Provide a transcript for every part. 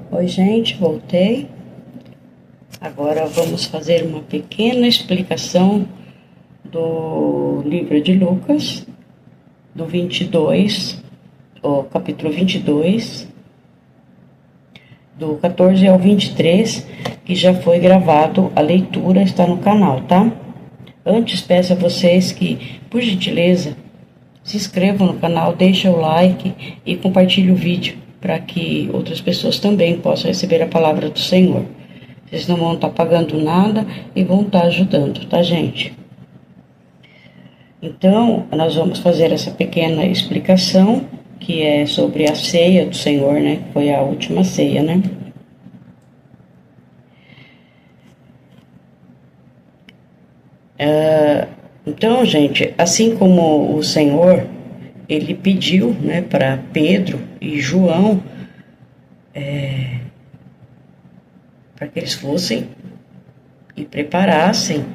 Oi, gente, voltei. Agora vamos fazer uma pequena explicação do livro de Lucas, do 22, o capítulo 22, do 14 ao 23, que já foi gravado, a leitura está no canal, tá? Antes, peço a vocês que, por gentileza, se inscrevam no canal, deixem o like e compartilhem o vídeo para que outras pessoas também possam receber a palavra do Senhor. Vocês não vão estar pagando nada e vão estar ajudando, tá, gente? Então, nós vamos fazer essa pequena explicação, que é sobre a ceia do Senhor, né? Foi a última ceia, né? Então, gente, assim como o Senhor, ele pediu, né, para Pedro e João, para que eles fossem e preparassem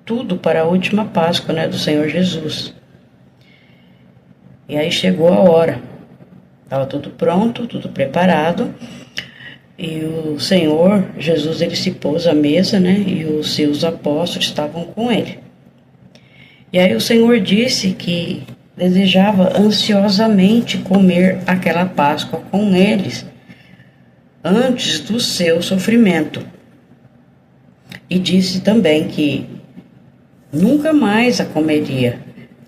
tudo para a última Páscoa, né, do Senhor Jesus. E aí chegou a hora, estava tudo pronto, tudo preparado, e o Senhor Jesus, ele se pôs à mesa, né, e os seus apóstolos estavam com ele. E aí o Senhor disse que desejava ansiosamente comer aquela Páscoa com eles, antes do seu sofrimento. E disse também que nunca mais a comeria,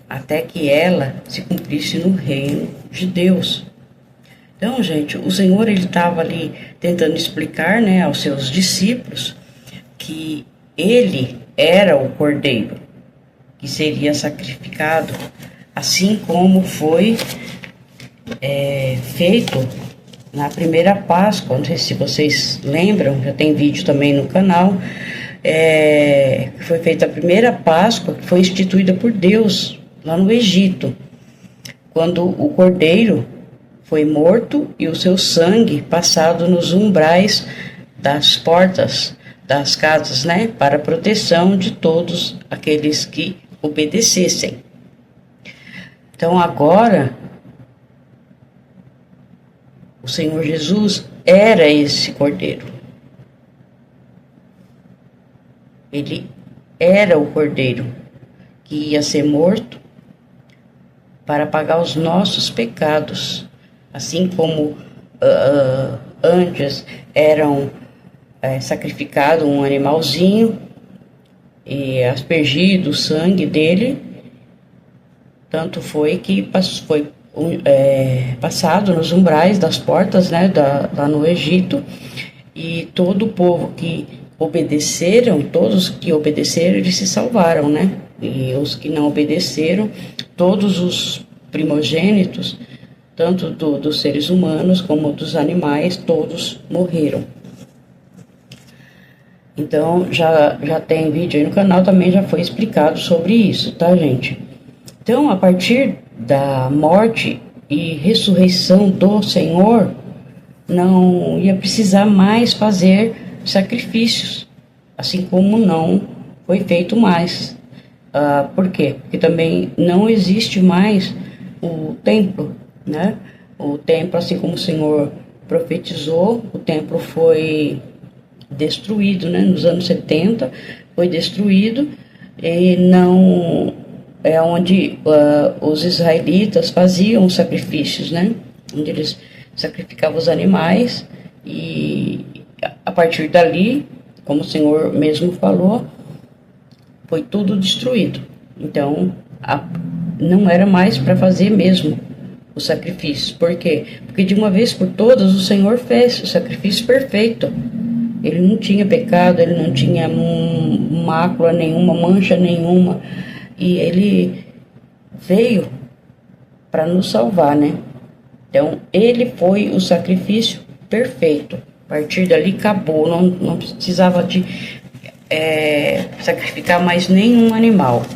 até que ela se cumprisse no reino de Deus. Então, gente, o Senhor, ele estava ali tentando explicar, né, aos seus discípulos que ele era o Cordeiro que seria sacrificado, assim como foi feito na primeira Páscoa. Não sei se vocês lembram, já tem vídeo também no canal, foi feita a primeira Páscoa, que foi instituída por Deus lá no Egito, quando o cordeiro foi morto e o seu sangue passado nos umbrais das portas das casas, né, para a proteção de todos aqueles que obedecessem. Então agora o Senhor Jesus era esse cordeiro. Ele era o cordeiro que ia ser morto para pagar os nossos pecados, assim como antes eram sacrificado um animalzinho e aspergido o sangue dele, tanto foi que foi passado nos umbrais das portas, né, lá no Egito, e todo o povo que obedeceram, todos que obedeceram, eles se salvaram, né? E os que não obedeceram, todos os primogênitos, tanto dos seres humanos como dos animais, todos morreram. Então, já tem vídeo aí no canal, também já foi explicado sobre isso, tá, gente? Então, a partir da morte e ressurreição do Senhor, não ia precisar mais fazer sacrifícios, assim como não foi feito mais. Por quê? Porque também não existe mais o templo, né? O templo, assim como o Senhor profetizou, o templo foi destruído, né? Nos anos 70 foi destruído, e não é onde os israelitas faziam os sacrifícios, né? Onde eles sacrificavam os animais, e a partir dali, como o Senhor mesmo falou, foi tudo destruído. Então, não era mais para fazer mesmo os sacrifícios. Por quê? Porque de uma vez por todas o Senhor fez o sacrifício perfeito. Ele não tinha pecado, ele não tinha mácula nenhuma, mancha nenhuma. E ele veio para nos salvar, né? Então, ele foi o sacrifício perfeito. A partir dali acabou, não precisava de sacrificar mais nenhum animal.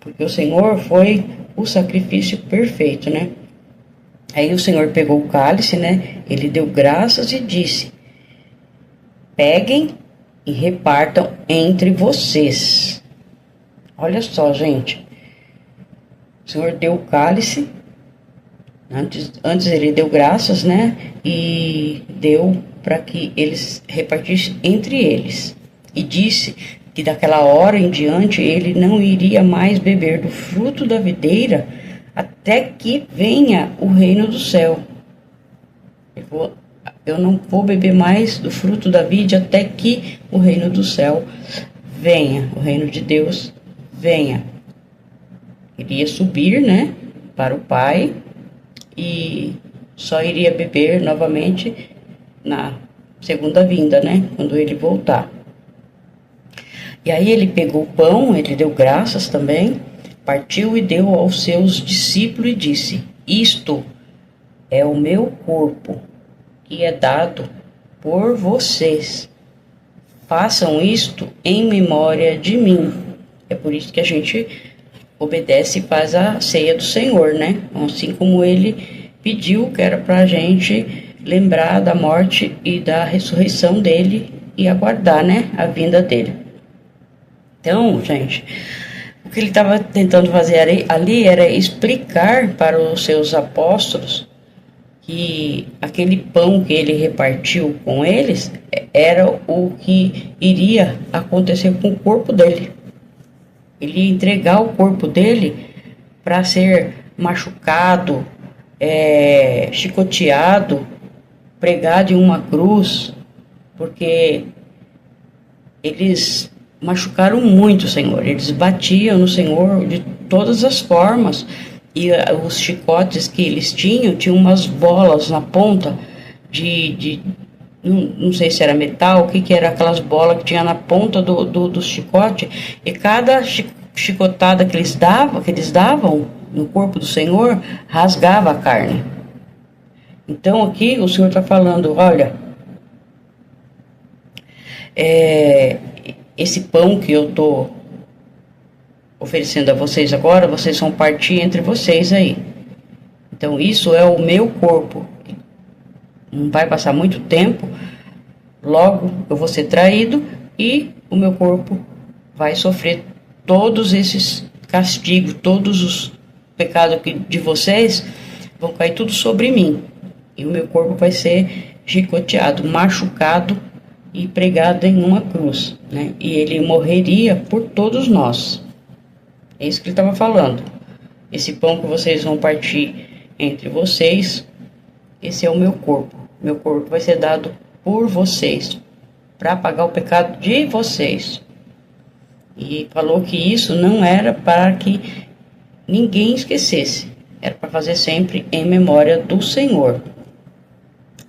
Porque o Senhor foi o sacrifício perfeito, né? Aí o Senhor pegou o cálice, né? Ele deu graças e disse: peguem e repartam entre vocês. Olha só, gente. O Senhor deu o cálice Antes ele deu graças, né? E deu para que eles repartissem entre eles. E disse que daquela hora em diante ele não iria mais beber do fruto da videira até que venha o reino do céu. Eu não vou beber mais do fruto da vide até que o reino do céu venha, o reino de Deus venha. Iria subir, né, para o Pai e só iria beber novamente na segunda vinda, né, quando ele voltar. E aí ele pegou o pão, ele deu graças também, partiu e deu aos seus discípulos e disse: Isto é o meu corpo, que é dado por vocês. Façam isto em memória de mim. É por isso que a gente obedece e faz a ceia do Senhor, né? Assim como ele pediu, que era para a gente lembrar da morte e da ressurreição dele e aguardar, né, a vinda dele. Então, gente, o que ele estava tentando fazer ali era explicar para os seus apóstolos que aquele pão que ele repartiu com eles era o que iria acontecer com o corpo dele. Ele ia entregar o corpo dele para ser machucado, chicoteado, pregado em uma cruz, porque eles machucaram muito o Senhor, eles batiam no Senhor de todas as formas, e os chicotes que eles tinham umas bolas na ponta não sei se era metal, o que era aquelas bolas que tinha na ponta do chicote, e cada chicotada que eles davam no corpo do Senhor, rasgava a carne. Então aqui o Senhor está falando, olha, esse pão que eu estou oferecendo a vocês agora, vocês vão partir entre vocês aí. Então isso é o meu corpo. Não vai passar muito tempo, logo eu vou ser traído e o meu corpo vai sofrer todos esses castigos, todos os pecados de vocês vão cair tudo sobre mim. E o meu corpo vai ser chicoteado, machucado e pregado em uma cruz, né? E ele morreria por todos nós. É isso que ele estava falando. Esse pão que vocês vão partir entre vocês, esse é o meu corpo. Meu corpo vai ser dado por vocês, para pagar o pecado de vocês. E falou que isso não era para que ninguém esquecesse. Era para fazer sempre em memória do Senhor,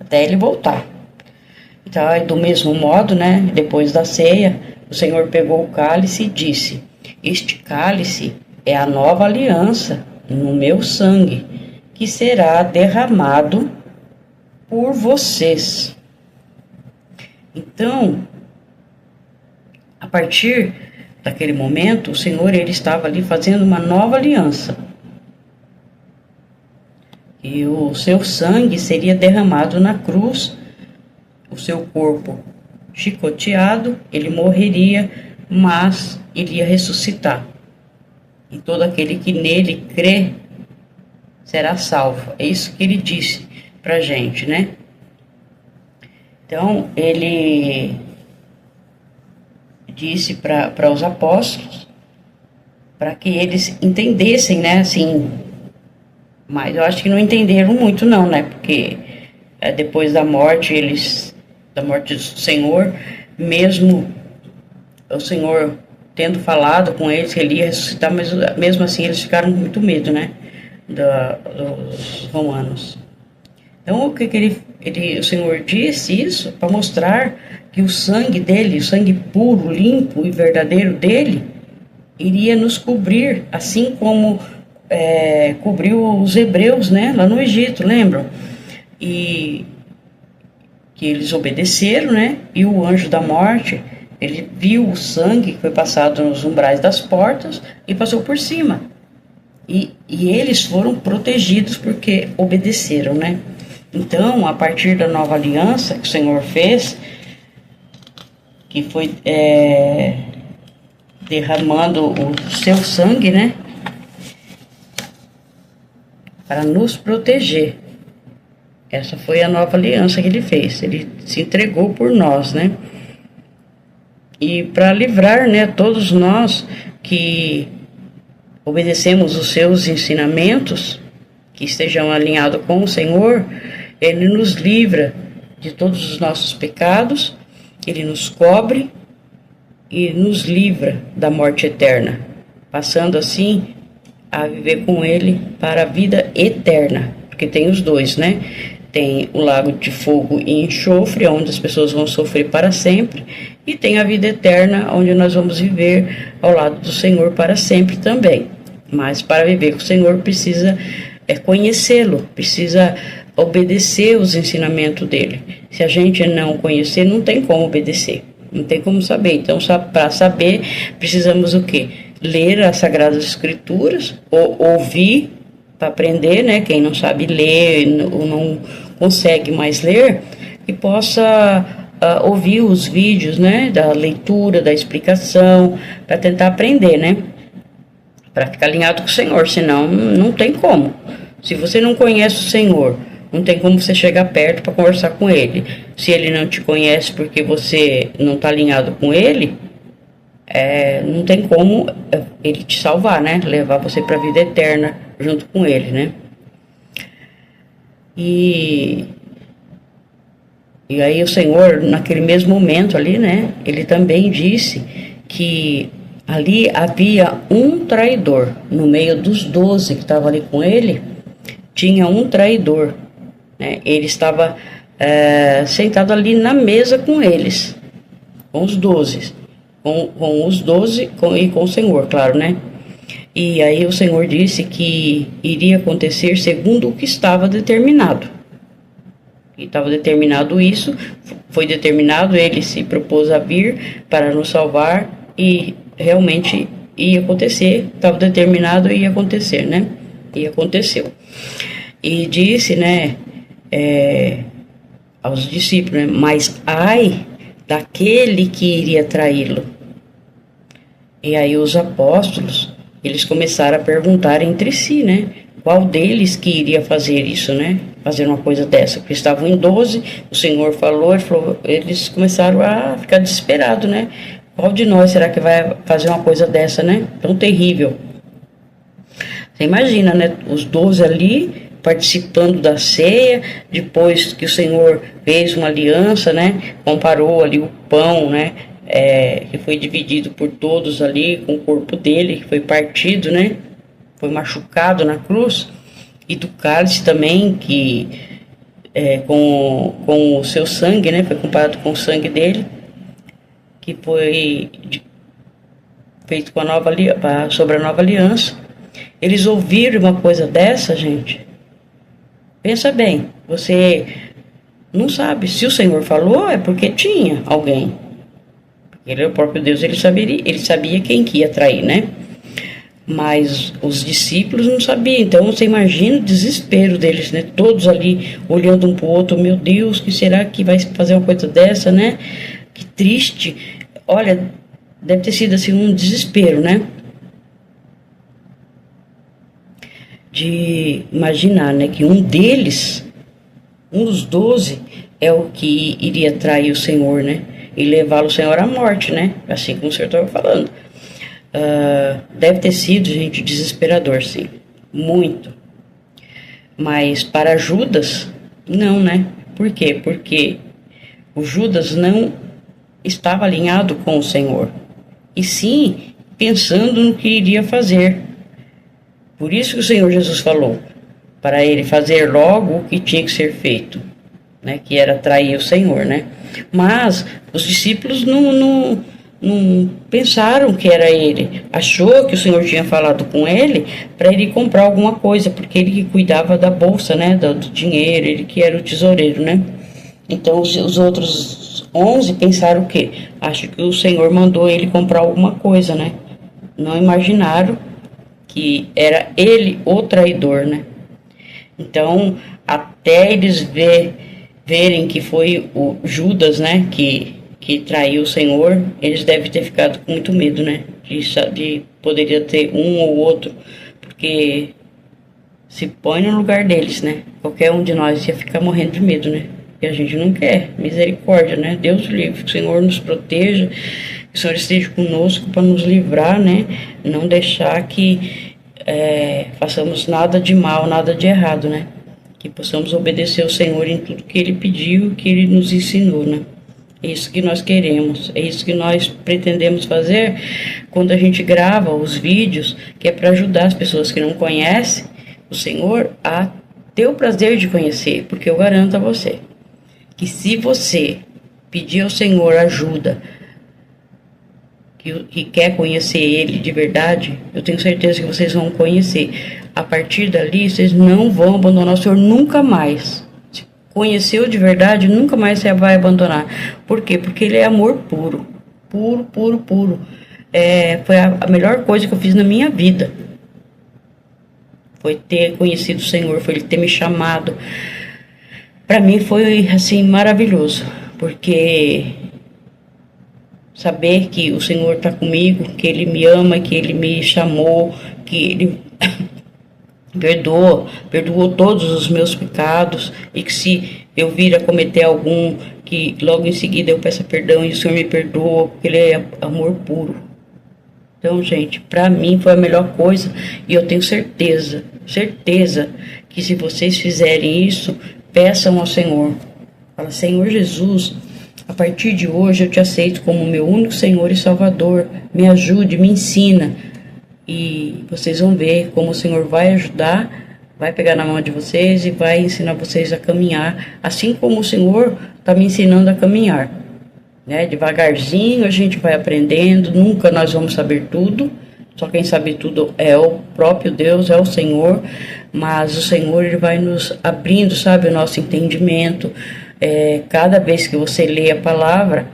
até ele voltar. Então, do mesmo modo, né, depois da ceia, o Senhor pegou o cálice e disse: Este cálice é a nova aliança no meu sangue, que será derramado por vocês. Então, a partir daquele momento, o Senhor ele estava ali fazendo uma nova aliança. E o seu sangue seria derramado na cruz, o seu corpo chicoteado, ele morreria, mas iria ressuscitar. E todo aquele que nele crê será salvo. É isso que ele disse pra gente, né? Então, ele disse para os apóstolos, para que eles entendessem, né, assim, mas eu acho que não entenderam muito não, né, porque depois da morte do Senhor, mesmo o Senhor tendo falado com eles que ele ia ressuscitar, mas mesmo assim eles ficaram com muito medo, né, dos romanos. Então, o que o Senhor disse isso para mostrar que o sangue dele, o sangue puro, limpo e verdadeiro dele, iria nos cobrir, assim como cobriu os hebreus, né, lá no Egito, lembram? E que eles obedeceram, né? E o anjo da morte, ele viu o sangue que foi passado nos umbrais das portas e passou por cima. E eles foram protegidos porque obedeceram, né? Então, a partir da nova aliança que o Senhor fez, que foi derramando o seu sangue, né? para nos proteger. Essa foi a nova aliança que ele fez. Ele se entregou por nós, né? E para livrar, né, todos nós que obedecemos os seus ensinamentos, que estejam alinhados com o Senhor, Ele nos livra de todos os nossos pecados, Ele nos cobre e nos livra da morte eterna, passando assim a viver com Ele para a vida eterna, porque tem os dois, né? Tem o lago de fogo e enxofre, onde as pessoas vão sofrer para sempre, e tem a vida eterna, onde nós vamos viver ao lado do Senhor para sempre também. Mas para viver com o Senhor precisa conhecê-lo, precisa obedecer os ensinamentos dele. Se a gente não conhecer, não tem como obedecer, não tem como saber. Então, para saber, precisamos o quê? Ler as Sagradas Escrituras, ou ouvir para aprender, né? Quem não sabe ler ou não consegue mais ler, que possa ouvir os vídeos, né? Da leitura, da explicação, para tentar aprender, né? Para ficar alinhado com o Senhor, senão não tem como. Se você não conhece o Senhor, não tem como você chegar perto para conversar com Ele. Se Ele não te conhece porque você não está alinhado com Ele, não tem como Ele te salvar, né? Levar você para a vida eterna junto com Ele, né? E aí o Senhor, naquele mesmo momento ali, né? Ele também disse que ali havia um traidor. No meio dos 12 que estavam ali com ele, tinha um traidor, né? Ele estava sentado ali na mesa com eles, com os 12, com os 12 e com o Senhor, claro, né? E aí o Senhor disse que iria acontecer segundo o que estava determinado. E estava determinado isso, foi determinado, ele se propôs a vir para nos salvar e realmente ia acontecer, estava determinado e ia acontecer, né? E aconteceu. E disse, né, aos discípulos, né, mas ai daquele que iria traí-lo. E aí os apóstolos, eles começaram a perguntar entre si, né, qual deles que iria fazer isso, né, fazer uma coisa dessa, porque estavam em 12, o Senhor falou, eles começaram a ficar desesperados, né, qual de nós será que vai fazer uma coisa dessa, né, tão terrível. Você imagina, né, os 12 ali participando da ceia, depois que o Senhor fez uma aliança, né, comparou ali o pão, né, que foi dividido por todos ali, com o corpo dele, que foi partido, né, foi machucado na cruz, e do cálice também, que com o seu sangue, né, foi comparado com o sangue dele, que foi feito com sobre a nova aliança. Eles ouviram uma coisa dessa, gente. Pensa bem, você não sabe. Se o Senhor falou, é porque tinha alguém. Ele é o próprio Deus, ele sabia quem que ia trair, né? Mas os discípulos não sabiam. Então você imagina o desespero deles, né? Todos ali olhando um para o outro. Meu Deus, que será que vai fazer uma coisa dessa, né? Que triste. Olha, deve ter sido assim um desespero, né? De imaginar, né, que um dos 12, é o que iria trair o Senhor, né, e levá-lo o Senhor à morte, né, assim como o Senhor estava falando. Deve ter sido, gente, desesperador, sim, muito. Mas para Judas, não, né, por quê? Porque o Judas não estava alinhado com o Senhor, e sim pensando no que iria fazer. Por isso que o Senhor Jesus falou, para ele fazer logo o que tinha que ser feito, né, que era trair o Senhor, né? Mas os discípulos não pensaram que era ele. Achou que o Senhor tinha falado com ele para ele comprar alguma coisa, porque ele que cuidava da bolsa, né, do dinheiro, ele que era o tesoureiro, né? Então os outros 11 pensaram o quê? Acho que o Senhor mandou ele comprar alguma coisa, né? Não imaginaram que era ele o traidor, né? Então, até eles verem que foi o Judas, né, que traiu o Senhor, eles devem ter ficado com muito medo, né? De poderia ter um ou outro, porque se põe no lugar deles, né? Qualquer um de nós ia ficar morrendo de medo, né? E a gente não quer. Misericórdia, né? Deus livre, que o Senhor nos proteja, que o Senhor esteja conosco para nos livrar, né? Não deixar que façamos nada de mal, nada de errado, né? Que possamos obedecer ao Senhor em tudo que Ele pediu, que Ele nos ensinou, né? É isso que nós queremos, é isso que nós pretendemos fazer quando a gente grava os vídeos, que é para ajudar as pessoas que não conhecem o Senhor a ter o prazer de conhecer, porque eu garanto a você que se você pedir ao Senhor ajuda, que quer conhecer Ele de verdade, eu tenho certeza que vocês vão conhecer. A partir dali, vocês não vão abandonar o Senhor nunca mais. Se conheceu de verdade, nunca mais você vai abandonar. Por quê? Porque Ele é amor puro. Puro, puro, puro. Foi a melhor coisa que eu fiz na minha vida. Foi ter conhecido o Senhor, foi Ele ter me chamado. Para mim foi, assim, maravilhoso. Porque saber que o Senhor está comigo, que Ele me ama, que Ele me chamou, que Ele perdoou todos os meus pecados, e que se eu vir a cometer algum, que logo em seguida eu peça perdão e o Senhor me perdoa, porque Ele é amor puro. Então, gente, para mim foi a melhor coisa, e eu tenho certeza que se vocês fizerem isso, peçam ao Senhor. Fala: Senhor Jesus, a partir de hoje eu te aceito como meu único Senhor e Salvador. Me ajude, me ensina. E vocês vão ver como o Senhor vai ajudar, vai pegar na mão de vocês e vai ensinar vocês a caminhar, assim como o Senhor está me ensinando a caminhar, né? Devagarzinho a gente vai aprendendo, nunca nós vamos saber tudo, só quem sabe tudo é o próprio Deus, é o Senhor, mas o Senhor Ele vai nos abrindo, sabe, o nosso entendimento. Cada vez que você lê a palavra,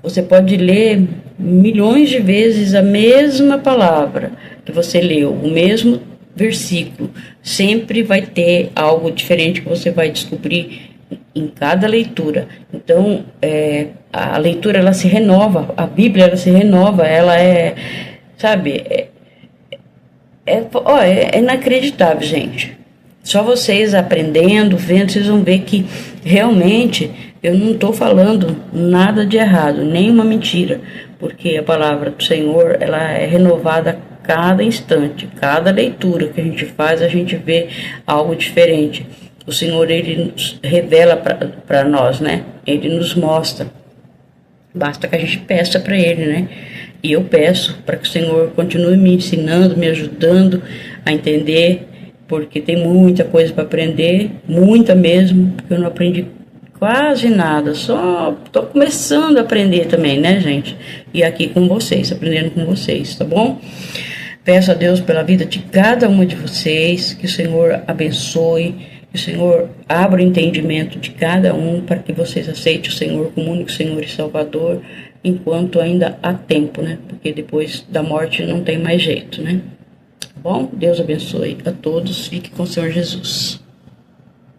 você pode ler milhões de vezes a mesma palavra que você leu, o mesmo versículo. Sempre vai ter algo diferente que você vai descobrir em cada leitura. Então, a leitura ela se renova, a Bíblia ela se renova, ela sabe, é inacreditável, gente. Só vocês aprendendo, vendo, vocês vão ver que realmente eu não estou falando nada de errado, nenhuma mentira, porque a palavra do Senhor ela é renovada a cada instante, cada leitura que a gente faz, a gente vê algo diferente. O Senhor Ele nos revela para nós, né? Ele nos mostra. Basta que a gente peça para Ele, né? E eu peço para que o Senhor continue me ensinando, me ajudando a entender, porque tem muita coisa para aprender, muita mesmo, porque eu não aprendi quase nada, só estou começando a aprender também, né, gente? E aqui com vocês, aprendendo com vocês, tá bom? Peço a Deus pela vida de cada uma de vocês, que o Senhor abençoe, que o Senhor abra o entendimento de cada um, para que vocês aceitem o Senhor como único Senhor e Salvador, enquanto ainda há tempo, né? Porque depois da morte não tem mais jeito, né? Bom, Deus abençoe a todos, fique com o Senhor Jesus.